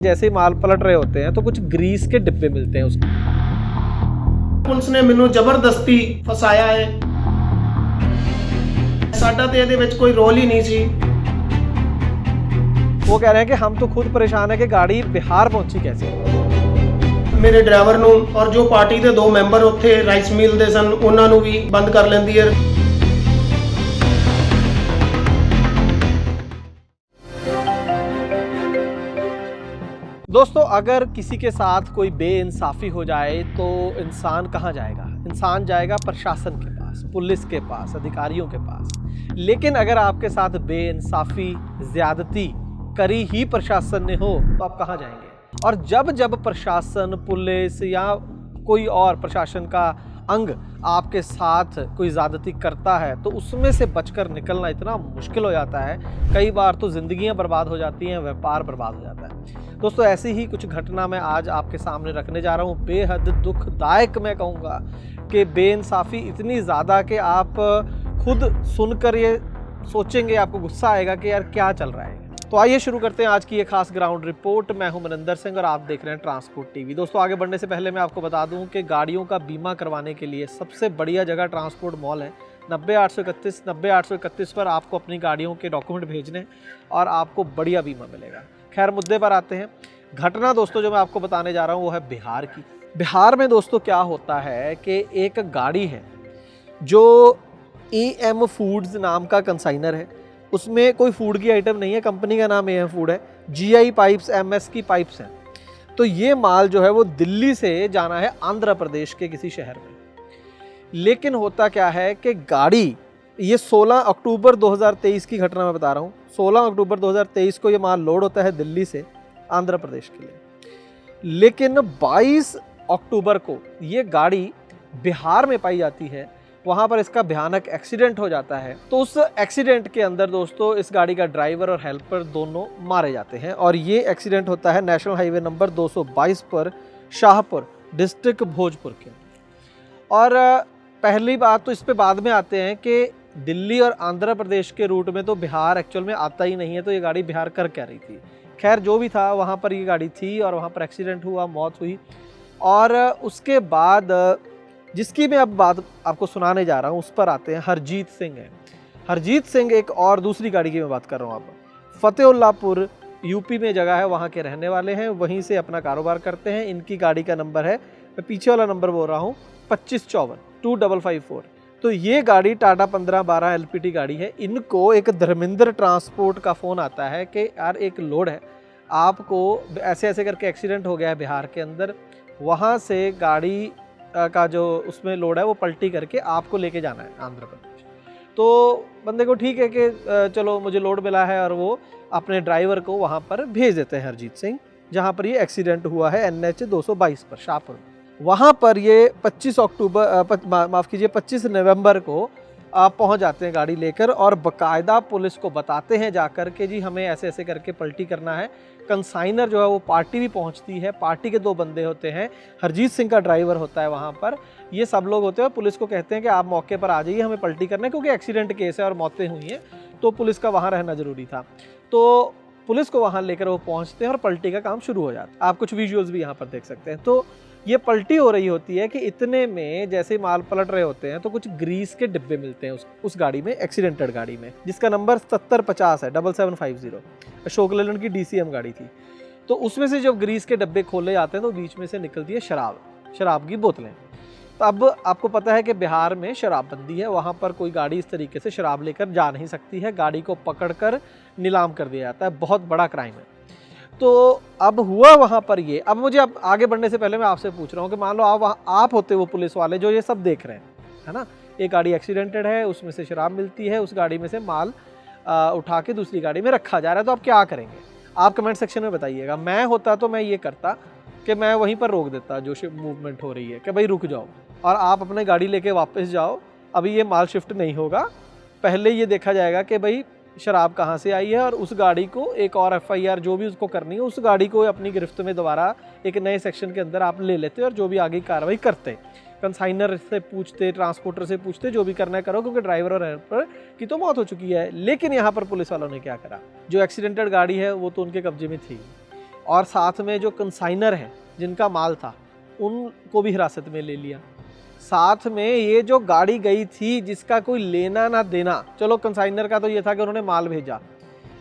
जैसे ही माल पलट रहे होते हैं तो कुछ ग्रीस के डिब्बे मिलते हैं उसको। ਪੁਲਿਸ ਨੇ ਮੈਨੂੰ ਜ਼ਬਰਦਸਤੀ ਫਸਾਇਆ ਹੈ। ਸਾਡਾ ਤੇ ਇਹਦੇ ਵਿੱਚ ਕੋਈ ਰੋਲ ਹੀ ਨਹੀਂ ਸੀ। वो कह रहे हैं कि हम तो खुद परेशान है कि गाड़ी बिहार पहुंची कैसे। ਮੇਰੇ ਡਰਾਈਵਰ ਨੂੰ ਔਰ ਜੋ ਪਾਰਟੀ ਦੇ ਦੋ ਮੈਂਬਰ ਉੱਥੇ ਰਾਈਸ ਮਿਲ ਦੇ ਸਨ ਉਹਨਾਂ ਨੂੰ ਵੀ ਬੰਦ ਕਰ ਲੈਂਦੀ ਹੈ। दोस्तों, अगर किसी के साथ कोई बेइंसाफ़ी हो जाए तो इंसान कहाँ जाएगा? इंसान जाएगा प्रशासन के पास, पुलिस के पास, अधिकारियों के पास। लेकिन अगर आपके साथ बेइंसाफ़ी, ज़्यादती करी ही प्रशासन ने हो तो आप कहाँ जाएंगे? और जब जब प्रशासन, पुलिस या कोई और प्रशासन का अंग आपके साथ कोई ज़्यादती करता है तो उसमें से बचकर निकलना इतना मुश्किल हो जाता है। कई बार तो ज़िंदगियां बर्बाद हो जाती हैं, व्यापार बर्बाद हो जाता है। दोस्तों, ऐसी ही कुछ घटना मैं आज आपके सामने रखने जा रहा हूँ। बेहद दुखदायक मैं कहूँगा कि बेइंसाफ़ी इतनी ज़्यादा कि आप खुद सुनकर ये सोचेंगे, आपको गुस्सा आएगा कि यार क्या चल रहा है। तो आइए शुरू करते हैं आज की ये खास ग्राउंड रिपोर्ट। मैं हूं मनिंदर सिंह और आप देख रहे हैं ट्रांसपोर्ट टीवी। दोस्तों, आगे बढ़ने से पहले मैं आपको बता दूं कि गाड़ियों का बीमा करवाने के लिए सबसे बढ़िया जगह ट्रांसपोर्ट मॉल है। 90-831 पर आपको अपनी गाड़ियों के डॉक्यूमेंट भेजने और आपको बढ़िया बीमा मिलेगा। खैर, मुद्दे पर आते हैं। घटना दोस्तों जो मैं आपको बताने जा रहा हूँ वो है बिहार की। बिहार में दोस्तों क्या होता है कि एक गाड़ी है जो EM फूड्स नाम का कंसाइनर है। उसमें कोई फूड की आइटम नहीं है, कंपनी का नाम EM फूड है। GI पाइप्स, MS की पाइप्स हैं। तो ये माल जो है वो दिल्ली से जाना है आंध्र प्रदेश के किसी शहर में। लेकिन होता क्या है कि गाड़ी, ये 16 अक्टूबर 2023 की घटना मैं बता रहा हूँ। 16 अक्टूबर 2023 को ये माल लोड होता है दिल्ली से आंध्र प्रदेश के लिए। लेकिन 22 अक्टूबर को ये गाड़ी बिहार में पाई जाती है। वहाँ पर इसका भयानक एक्सीडेंट हो जाता है। तो उस एक्सीडेंट के अंदर दोस्तों इस गाड़ी का ड्राइवर और हेल्पर दोनों मारे जाते हैं। और ये एक्सीडेंट होता है नेशनल हाईवे नंबर 222 पर, शाहपुर डिस्ट्रिक्ट भोजपुर के। और पहली बात तो इस पे बाद में आते हैं कि दिल्ली और आंध्र प्रदेश के रूट में तो बिहार एक्चुअल में आता ही नहीं है। तो ये गाड़ी बिहार कर क्या रही थी? खैर, जो भी था वहाँ पर ये गाड़ी थी और वहाँ पर एक्सीडेंट हुआ, मौत हुई। और उसके बाद जिसकी मैं अब बात आपको सुनाने जा रहा हूँ उस पर आते हैं। हरजीत सिंह है। हरजीत सिंह एक और दूसरी गाड़ी की मैं बात कर रहा हूँ। आप फतेहुल्लापुर यूपी में जगह है, वहाँ के रहने वाले हैं, वहीं से अपना कारोबार करते हैं। इनकी गाड़ी का नंबर है, मैं पीछे वाला नंबर बोल रहा हूँ, 2554 तो ये गाड़ी टाटा 1512 LPT गाड़ी है। इनको एक धर्मेंद्र ट्रांसपोर्ट का फ़ोन आता है कि यार एक लोड है, आपको ऐसे ऐसे करके एक्सीडेंट हो गया है बिहार के अंदर, वहाँ से गाड़ी का जो उसमें लोड है वो पलटी करके आपको लेके जाना है आंध्र प्रदेश। तो बंदे को ठीक है कि चलो मुझे लोड मिला है, और वो अपने ड्राइवर को वहाँ पर भेज देते हैं हरजीत सिंह, जहाँ पर ये एक्सीडेंट हुआ है NH 222 पर शाहपुर में। वहाँ पर ये 25 नवंबर को आप पहुँच जाते हैं गाड़ी लेकर, और बाकायदा पुलिस को बताते हैं जाकर के जी हमें ऐसे ऐसे करके पलटी करना है। कंसाइनर जो है वो पार्टी भी पहुंचती है, पार्टी के दो बंदे होते हैं, हरजीत सिंह का ड्राइवर होता है वहाँ पर, ये सब लोग होते हैं। पुलिस को कहते हैं कि आप मौके पर आ जाइए, हमें पलटी करना है, क्योंकि एक्सीडेंट केस है और मौतें हुई हैं तो पुलिस का वहाँ रहना ज़रूरी था। तो पुलिस को वहाँ लेकर वो पहुँचते हैं और पलटी का काम शुरू हो जाता है। आप कुछ विजुअल्स भी यहाँ पर देख सकते हैं। तो ये पलटी हो रही होती है कि इतने में जैसे माल पलट रहे होते हैं तो कुछ ग्रीस के डिब्बे मिलते हैं उस गाड़ी में, एक्सीडेंटेड गाड़ी में, जिसका नंबर 7050 है, 7750। अशोक लेलैंड की DCM गाड़ी थी। तो उसमें से जब ग्रीस के डब्बे खोले जाते हैं तो बीच में से निकलती है शराब की बोतलें। तो अब आपको पता है कि बिहार में शराबबंदी है, वहाँ पर कोई गाड़ी इस तरीके से शराब लेकर जा नहीं सकती है। गाड़ी को पकड़कर नीलाम कर दिया जाता है, बहुत बड़ा क्राइम है। तो अब हुआ वहाँ पर ये। अब मुझे अब आगे बढ़ने से पहले मैं आपसे पूछ रहा हूँ कि मान लो आप होते वो पुलिस वाले जो ये सब देख रहे हैं, है ना, एक गाड़ी एक्सीडेंटेड है, उसमें से शराब मिलती है, उस गाड़ी में से माल उठा के दूसरी गाड़ी में रखा जा रहा है, तो आप क्या करेंगे? आप कमेंट सेक्शन में बताइएगा। मैं होता तो मैं ये करता कि मैं वहीं पर रोक देता जो मूवमेंट हो रही है कि भाई रुक जाओ और आप अपनी गाड़ी लेके वापस जाओ, अभी ये माल शिफ्ट नहीं होगा। पहले ये देखा जाएगा कि भाई शराब कहाँ से आई है, और उस गाड़ी को एक और FIR जो भी उसको करनी है, उस गाड़ी को अपनी गिरफ्त में दोबारा एक नए सेक्शन के अंदर आप ले लेते और जो भी आगे कार्रवाई करते। कंसाइनर से पूछते, ट्रांसपोर्टर से पूछते, जो भी करना है करो, क्योंकि ड्राइवर और हेल्पर की तो मौत हो चुकी है। लेकिन यहाँ पर पुलिस वालों ने क्या करा, जो एक्सीडेंटेड गाड़ी है वो तो उनके कब्जे में थी, और साथ में जो कंसाइनर हैं जिनका माल था उनको भी हिरासत में ले लिया। साथ में ये जो गाड़ी गई थी जिसका कोई लेना ना देना, चलो कंसाइनर का तो ये था कि उन्होंने माल भेजा,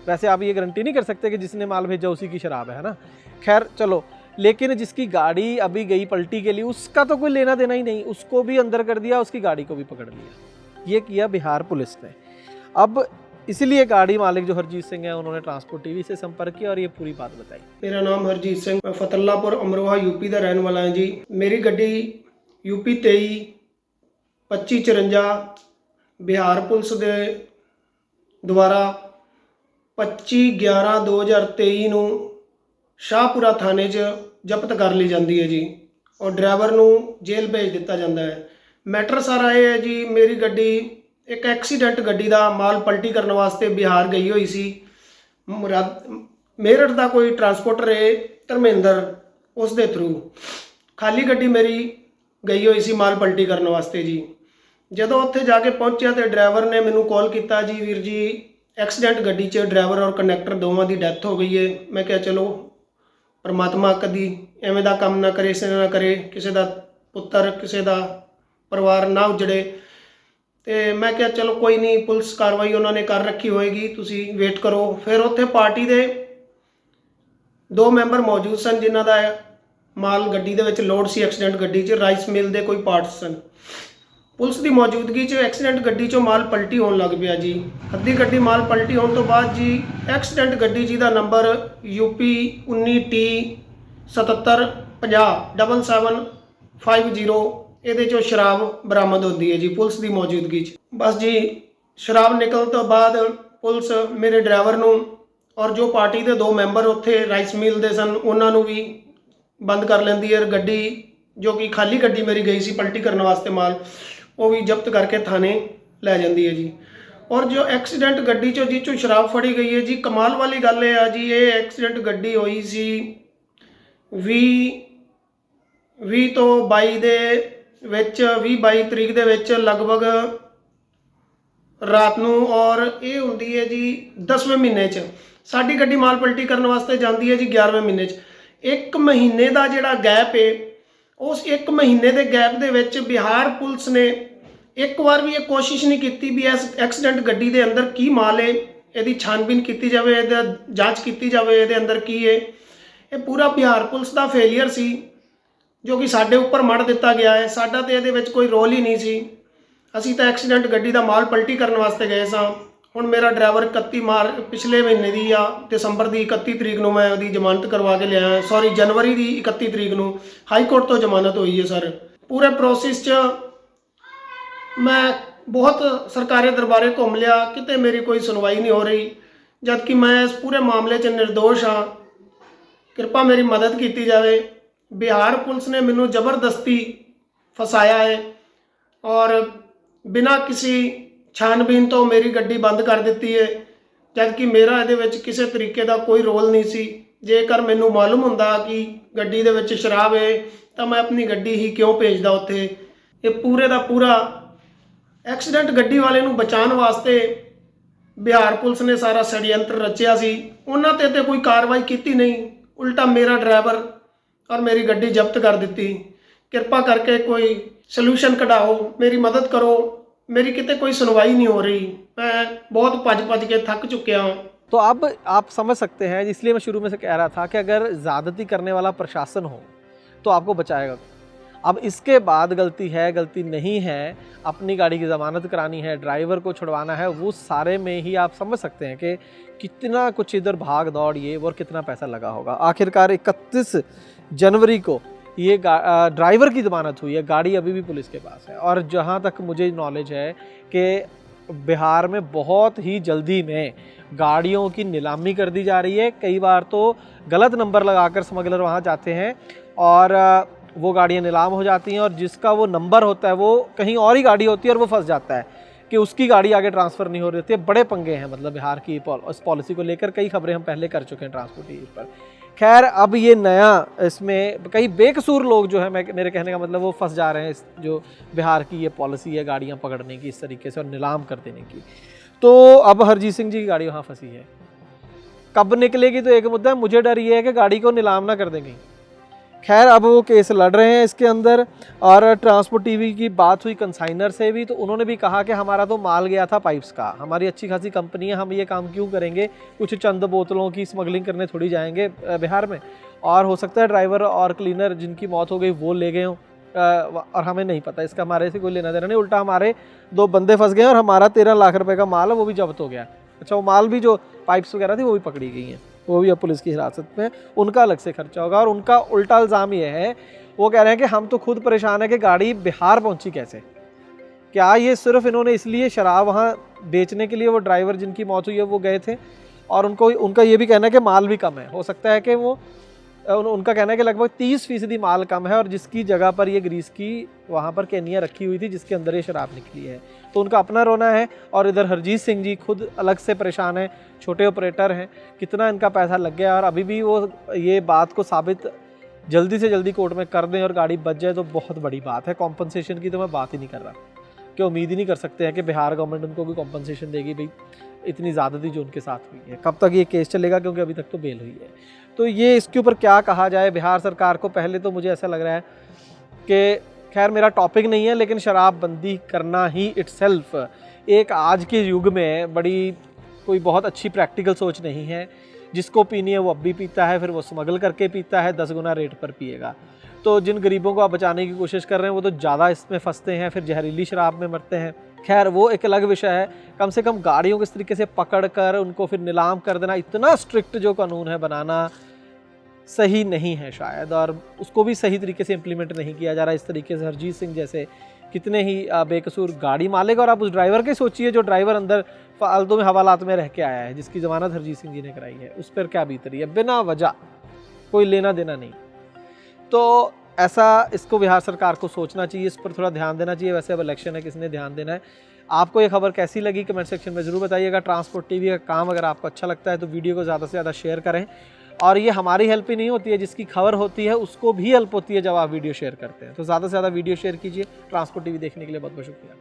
वैसे आप ये गारंटी नहीं कर सकते कि जिसने माल भेजा उसी की शराब है ना, खैर चलो, लेकिन जिसकी गाड़ी अभी गई पलटी के लिए उसका तो कोई लेना देना ही नहीं, उसको भी अंदर कर दिया, उसकी गाड़ी को भी पकड़ लिया। ये किया बिहार पुलिस ने। अब इसलिए गाड़ी मालिक जो हरजीत सिंह है उन्होंने ट्रांसपोर्ट टीवी से संपर्क किया और ये पूरी बात बताई। मेरा नाम हरजीत सिंह, मैं फतल्लापुर अमरोहा यूपी का रहने वाला है जी। मेरी गड्डी यूपी 23/2554 बिहार पुलिस ਦੇ ਦੁਆਰਾ 25/11/2023 ਨੂੰ ਸ਼ਾਹਪੁਰਾ ਥਾਣੇ 'ਚ ਜ਼ਬਤ ਕਰ ਲਈ ਜਾਂਦੀ ਹੈ ਜੀ ਔਰ ਡਰਾਈਵਰ ਨੂੰ ਜੇਲ੍ਹ ਭੇਜ ਦਿੱਤਾ ਜਾਂਦਾ ਹੈ। ਮੈਟਰ ਸਾਰਾ ਇਹ ਹੈ ਜੀ, ਮੇਰੀ ਗੱਡੀ ਇੱਕ ਐਕਸੀਡੈਂਟ ਗੱਡੀ ਦਾ ਮਾਲ ਪਲਟੀ ਕਰਨ ਵਾਸਤੇ ਬਿਹਾਰ ਗਈ ਹੋਈ ਸੀ। ਮੇਰਠ ਦਾ ਕੋਈ ਟਰਾਂਸਪੋਰਟਰ ਹੈ ਧਰਮਿੰਦਰ, ਉਸ ਦੇ ਥਰੂ ਖਾਲੀ ਗੱਡੀ ਮੇਰੀ ਗਈ ਹੋਈ ਸੀ ਮਾਲ ਪਲਟੀ ਕਰਨ ਵਾਸਤੇ ਜੀ। ਜਦੋਂ ਉੱਥੇ ਜਾ ਕੇ ਪਹੁੰਚਿਆ ਤੇ ਡਰਾਈਵਰ ਨੇ ਮੈਨੂੰ ਕਾਲ ਕੀਤਾ, ਜੀ ਵੀਰ ਜੀ ਐਕਸੀਡੈਂਟ ਗੱਡੀ 'ਚ ਡਰਾਈਵਰ ਔਰ ਕੰਡਕਟਰ ਦੋਵਾਂ ਦੀ ਡੈਥ ਹੋ ਗਈ ਹੈ। ਮੈਂ ਕਿਹਾ ਚਲੋ ਪਰਮਾਤਮਾ ਕਦੀ ਐਵੇਂ ਦਾ ਕੰਮ ਨਾ ਕਰੇ, ਕਿਸੇ ਨਾ ਕਰੇ, ਕਿਸੇ ਦਾ ਪੁੱਤਰ ਕਿਸੇ ਦਾ ਪਰਿਵਾਰ ਨਾ ਉਜੜੇ। ਤੇ ਮੈਂ ਕਿਹਾ ਚਲੋ ਕੋਈ ਨਹੀਂ, ਪੁਲਿਸ ਕਾਰਵਾਈ ਉਹਨਾਂ ਨੇ ਕਰ ਰੱਖੀ ਹੋਏਗੀ, ਤੁਸੀਂ ਵੇਟ ਕਰੋ। ਫਿਰ ਉੱਥੇ ਪਾਰਟੀ ਦੇ 2 ਮੈਂਬਰ ਮੌਜੂਦ ਸਨ ਜਿਨ੍ਹਾਂ ਦਾ ਮਾਲ ਗੱਡੀ ਦੇ ਵਿੱਚ ਲੋਡ ਸੀ। ਐਕਸੀਡੈਂਟ ਗੱਡੀ 'ਚ ਰਾਈਸ ਮਿਲ ਦੇ ਕੋਈ ਪਾਰਟਸ ਸਨ। ਪੁਲਿਸ ਦੀ ਮੌਜੂਦਗੀ 'ਚ ਐਕਸੀਡੈਂਟ ਗੱਡੀ 'ਚੋਂ ਮਾਲ ਪਲਟੀ ਹੋਣ ਲੱਗ ਪਿਆ ਜੀ। ਅੱਧੀ ਗੱਡੀ ਮਾਲ ਪਲਟੀ ਹੋਣ ਤੋਂ ਬਾਅਦ ਜੀ ਐਕਸੀਡੈਂਟ ਗੱਡੀ ਜਿਹਦਾ ਨੰਬਰ UP 19T 7750 7750 ਇਹਦੇ 'ਚੋਂ ਸ਼ਰਾਬ ਬਰਾਮਦ ਹੁੰਦੀ ਹੈ ਜੀ ਪੁਲਿਸ ਦੀ ਮੌਜੂਦਗੀ 'ਚ। ਬਸ ਜੀ ਸ਼ਰਾਬ ਨਿਕਲਣ ਤੋਂ ਬਾਅਦ ਪੁਲਿਸ ਮੇਰੇ ਡਰਾਈਵਰ ਨੂੰ ਔਰ ਜੋ ਪਾਰਟੀ ਦੇ 2 ਮੈਂਬਰ ਉੱਥੇ ਰਾਈਸ ਮਿਲ ਦੇ ਸਨ ਉਹਨਾਂ ਨੂੰ ਵੀ ਬੰਦ ਕਰ ਲੈਂਦੀ ਹੈ। ਗੱਡੀ ਜੋ ਕਿ ਖਾਲੀ ਗੱਡੀ ਮੇਰੀ ਗਈ ਸੀ ਪਲਟੀ ਕਰਨ ਵਾਸਤੇ ਮਾਲ, ਉਹ ਵੀ ਜ਼ਬਤ ਕਰਕੇ ਥਾਣੇ ਲੈ ਜਾਂਦੀ ਹੈ ਜੀ। ਔਰ ਜੋ ਐਕਸੀਡੈਂਟ ਗੱਡੀ 'ਚੋਂ ਜਿਹ 'ਚੋਂ ਸ਼ਰਾਬ ਫੜੀ ਗਈ ਹੈ ਜੀ, ਕਮਾਲ ਵਾਲੀ ਗੱਲ ਇਹ ਆ ਜੀ, ਇਹ ਐਕਸੀਡੈਂਟ ਗੱਡੀ ਹੋਈ ਸੀ 20 ਤੋਂ 22 ਦੇ ਵਿੱਚ, 20-22 ਤਰੀਕ ਦੇ ਵਿੱਚ ਲਗਭਗ ਰਾਤ ਨੂੰ। ਔਰ ਇਹ ਹੁੰਦੀ ਹੈ ਜੀ 10ਵੇਂ ਮਹੀਨੇ 'ਚ। ਸਾਡੀ ਗੱਡੀ ਮਾਲ ਪਲਟੀ ਕਰਨ ਵਾਸਤੇ ਜਾਂਦੀ ਹੈ ਜੀ 11ਵੇਂ ਮਹੀਨੇ 'ਚ। 1 ਮਹੀਨੇ ਦਾ ਜਿਹੜਾ ਗੈਪ ਹੈ, ਉਸ 1 ਮਹੀਨੇ ਦੇ ਗੈਪ ਦੇ ਵਿੱਚ ਬਿਹਾਰ ਪੁਲਿਸ ਨੇ ਇੱਕ ਵਾਰ ਵੀ ਇਹ ਕੋਸ਼ਿਸ਼ ਨਹੀਂ ਕੀਤੀ ਵੀ ਇਸ ਐਕਸੀਡੈਂਟ ਗੱਡੀ ਦੇ ਅੰਦਰ ਕੀ ਮਾਲ ਹੈ, ਇਹਦੀ ਛਾਨਬੀਨ ਕੀਤੀ ਜਾਵੇ, ਇਹਦਾ ਜਾਂਚ ਕੀਤੀ ਜਾਵੇ, ਇਹਦੇ ਅੰਦਰ ਕੀ ਹੈ। ਇਹ ਪੂਰਾ ਬਿਹਾਰ ਪੁਲਿਸ ਦਾ ਫੇਲੀਅਰ ਸੀ ਜੋ ਕਿ ਸਾਡੇ ਉੱਪਰ ਮੜ ਦਿੱਤਾ ਗਿਆ ਹੈ। ਸਾਡਾ ਤੇ ਇਹਦੇ ਵਿੱਚ ਕੋਈ ਰੋਲ ਹੀ ਨਹੀਂ ਸੀ। ਅਸੀਂ ਤਾਂ ਐਕਸੀਡੈਂਟ ਗੱਡੀ ਦਾ ਮਾਲ ਪਲਟੀ ਕਰਨ ਵਾਸਤੇ ਗਏ ਸਾਂ। ਹੁਣ ਮੇਰਾ ਡਰਾਈਵਰ 31 ਪਿਛਲੇ ਮਹੀਨੇ ਦੀ ਆ ਦਸੰਬਰ ਦੀ 31 ਤਰੀਕ ਨੂੰ ਮੈਂ ਉਹਦੀ ਜ਼ਮਾਨਤ ਕਰਵਾ ਕੇ ਲਿਆ, ਸੌਰੀ ਜਨਵਰੀ ਦੀ 31 ਤਰੀਕ ਨੂੰ ਹਾਈ ਕੋਰਟ ਤੋਂ ਜ਼ਮਾਨਤ ਹੋਈ ਹੈ ਸਰ। ਪੂਰੇ ਪ੍ਰੋਸੈਸ 'ਚ ਮੈਂ ਬਹੁਤ ਸਰਕਾਰੀ ਦਰਬਾਰੇ ਘੁੰਮ ਲਿਆ, ਕਿਤੇ ਮੇਰੀ ਕੋਈ ਸੁਣਵਾਈ ਨਹੀਂ ਹੋ ਰਹੀ, ਜਦ ਕਿ ਮੈਂ ਇਸ ਪੂਰੇ ਮਾਮਲੇ 'ਚ ਨਿਰਦੋਸ਼ ਹਾਂ। ਕਿਰਪਾ ਮੇਰੀ ਮਦਦ ਕੀਤੀ ਜਾਵੇ। ਬਿਹਾਰ ਪੁਲਿਸ ਨੇ ਮੈਨੂੰ ਜ਼ਬਰਦਸਤੀ ਫਸਾਇਆ ਹੈ ਔਰ ਬਿਨਾਂ ਕਿਸੇ ਛਾਨਬੀਨ ਤੋਂ ਮੇਰੀ ਗੱਡੀ ਬੰਦ ਕਰ ਦਿੱਤੀ ਹੈ, ਜਦ ਕਿ ਮੇਰਾ ਇਹਦੇ ਵਿੱਚ ਕਿਸੇ ਤਰੀਕੇ ਦਾ ਕੋਈ ਰੋਲ ਨਹੀਂ ਸੀ। ਜੇਕਰ ਮੈਨੂੰ ਮਾਲੂਮ ਹੁੰਦਾ ਕਿ ਗੱਡੀ ਦੇ ਵਿੱਚ ਸ਼ਰਾਬ ਹੈ ਤਾਂ ਮੈਂ ਆਪਣੀ ਗੱਡੀ ਹੀ ਕਿਉਂ ਭੇਜਦਾ ਉੱਥੇ। ਇਹ ਪੂਰੇ ਦਾ ਪੂਰਾ ਐਕਸੀਡੈਂਟ ਗੱਡੀ ਵਾਲੇ ਨੂੰ ਬਚਾਉਣ ਵਾਸਤੇ ਬਿਹਾਰ ਪੁਲਿਸ ਨੇ ਸਾਰਾ षड्यंत्र ਰਚਿਆ ਸੀ। ਉਹਨਾਂ ਤੇ ਕੋਈ ਕਾਰਵਾਈ ਕੀਤੀ ਨਹੀਂ, ਉਲਟਾ ਮੇਰਾ ਡਰਾਈਵਰ ਔਰ ਮੇਰੀ ਗੱਡੀ ਜ਼ਬਤ ਕਰ ਦਿੱਤੀ। ਕਿਰਪਾ ਕਰਕੇ ਕੋਈ ਸੋਲੂਸ਼ਨ ਕਢਾਓ, ਮੇਰੀ ਮਦਦ ਕਰੋ। मेरी कितने कोई सुनवाई नहीं हो रही, मैं बहुत भज के थक चुके हूँ। तो अब आप समझ सकते हैं, इसलिए मैं शुरू में से कह रहा था कि अगर ज़्यादती करने वाला प्रशासन हो तो आपको बचाएगा। अब इसके बाद गलती है गलती नहीं है, अपनी गाड़ी की ज़मानत करानी है, ड्राइवर को छुड़वाना है, वो सारे में ही आप समझ सकते हैं कि कितना कुछ इधर भाग दौड़ ये और कितना पैसा लगा होगा। आखिरकार 31 जनवरी को ये ड्राइवर की ज़मानत हुई है, गाड़ी अभी भी पुलिस के पास है। और जहाँ तक मुझे नॉलेज है कि बिहार में बहुत ही जल्दी में गाड़ियों की नीलामी कर दी जा रही है। कई बार तो गलत नंबर लगाकर स्मगलर वहाँ जाते हैं और वो गाड़ियाँ नीलाम हो जाती हैं और जिसका वो नंबर होता है वो कहीं और ही गाड़ी होती है और वो फंस जाता है कि उसकी गाड़ी आगे ट्रांसफ़र नहीं हो रही होती है। बड़े पंगे हैं मतलब बिहार की इस पॉलिसी को लेकर, कई खबरें हम पहले कर चुके हैं ट्रांसपोर्ट टीवी पर। खैर अब ये नया, इसमें कई बेकसूर लोग जो है, मेरे कहने का मतलब वो फंस जा रहे हैं इस जो बिहार की ये पॉलिसी है गाड़ियाँ पकड़ने की इस तरीके से और नीलाम कर देने की। तो अब हरजीत सिंह जी की गाड़ी वहाँ फंसी है। कब निकलेगी तो एक मुद्दा है, मुझे डर ये है कि गाड़ी को नीलाम ना कर देंगे। खैर अब वो केस लड़ रहे हैं इसके अंदर। और ट्रांसपोर्ट टीवी की बात हुई कंसाइनर से भी, तो उन्होंने भी कहा कि हमारा तो माल गया था पाइप्स का, हमारी अच्छी खासी कंपनी है, हम ये काम क्यों करेंगे, कुछ चंद बोतलों की स्मगलिंग करने थोड़ी जाएंगे बिहार में। और हो सकता है ड्राइवर और क्लीनर जिनकी मौत हो गई वो ले गए हों, और हमें नहीं पता, इसका हमारे से कोई लेना देना नहीं। उल्टा हमारे 2 बंदे फंस गए और हमारा 13 लाख रुपए का माल है वो भी जब्त हो गया। अच्छा, वो माल भी जो पाइप्स वगैरह थी वो भी पकड़ी गई हैं, वो भी अब पुलिस की हिरासत में, उनका अलग से खर्चा होगा। और उनका उल्टा इल्ज़ाम ये है, वो कह रहे हैं कि हम तो खुद परेशान है कि गाड़ी बिहार पहुंची कैसे। क्या ये सिर्फ इन्होंने इसलिए शराब वहाँ बेचने के लिए, वो ड्राइवर जिनकी मौत हुई है वो गए थे, और उनका ये भी कहना है कि माल भी कम है। हो सकता है कि वो उनका कहना है कि लगभग 30% माल कम है, और जिसकी जगह पर ये ग्रीस की वहाँ पर कैनियाँ रखी हुई थी जिसके अंदर ये शराब निकली है। तो उनका अपना रोना है। और इधर हरजीत सिंह जी खुद अलग से परेशान हैं, छोटे ऑपरेटर हैं, कितना इनका पैसा लग गया, और अभी भी वो ये बात को साबित जल्दी से जल्दी कोर्ट में कर दें और गाड़ी बच जाए तो बहुत बड़ी बात है। कॉम्पनसेशन की तो मैं बात ही नहीं कर रहा, कि उम्मीद ही नहीं कर सकते हैं कि बिहार गवर्नमेंट उनको कोई कॉम्पनसेशन देगी। भाई इतनी ज़्यादती जो उनके साथ हुई है, कब तक ये केस चलेगा, क्योंकि अभी तक तो बेल हुई है। तो ये इसके ऊपर क्या कहा जाए बिहार सरकार को। पहले तो मुझे ऐसा लग रहा है कि खैर मेरा टॉपिक नहीं है, लेकिन शराबबंदी करना ही इटसेल्फ एक आज के युग में बड़ी कोई बहुत अच्छी प्रैक्टिकल सोच नहीं है। जिसको पीनी है वो अब भी पीता है, फिर वो स्मगल करके पीता है, 10 गुना रेट पर पिएगा। तो जिन गरीबों को आप बचाने की कोशिश कर रहे हैं वो तो ज़्यादा इसमें फंसते हैं, फिर जहरीली शराब में मरते हैं। खैर वो एक अलग विषय है। कम से कम गाड़ियों को इस तरीके से पकड़ कर उनको फिर नीलाम कर देना, इतना स्ट्रिक्ट जो कानून है बनाना सही नहीं है शायद, और उसको भी सही तरीके से इम्प्लीमेंट नहीं किया जा रहा। इस तरीके से हरजीत सिंह जैसे कितने ही बेकसूर गाड़ी मालिक, और आप उस ड्राइवर के सोचिए जो ड्राइवर अंदर फालतू में हवालात में रह के आया है, जिसकी ज़मानत हरजीत सिंह जी ने कराई है, उस पर क्या बीत रही है बिना वजह, कोई लेना देना नहीं। तो ऐसा इसको बिहार सरकार को सोचना चाहिए, इस पर थोड़ा ध्यान देना चाहिए। वैसे अब इलेक्शन है, किसने ध्यान देना है। आपको ये खबर कैसी लगी कमेंट सेक्शन में ज़रूर बताइएगा। ट्रांसपोर्ट टीवी का काम अगर आपको अच्छा लगता है तो वीडियो को ज़्यादा से ज़्यादा शेयर करें। और ये हमारी हेल्प ही नहीं होती है, जिसकी खबर होती है उसको भी हेल्प होती है जब आप वीडियो शेयर करते हैं। तो ज़्यादा से ज़्यादा वीडियो शेयर कीजिए। ट्रांसपोर्ट टीवी देखने के लिए बहुत बहुत शुक्रिया।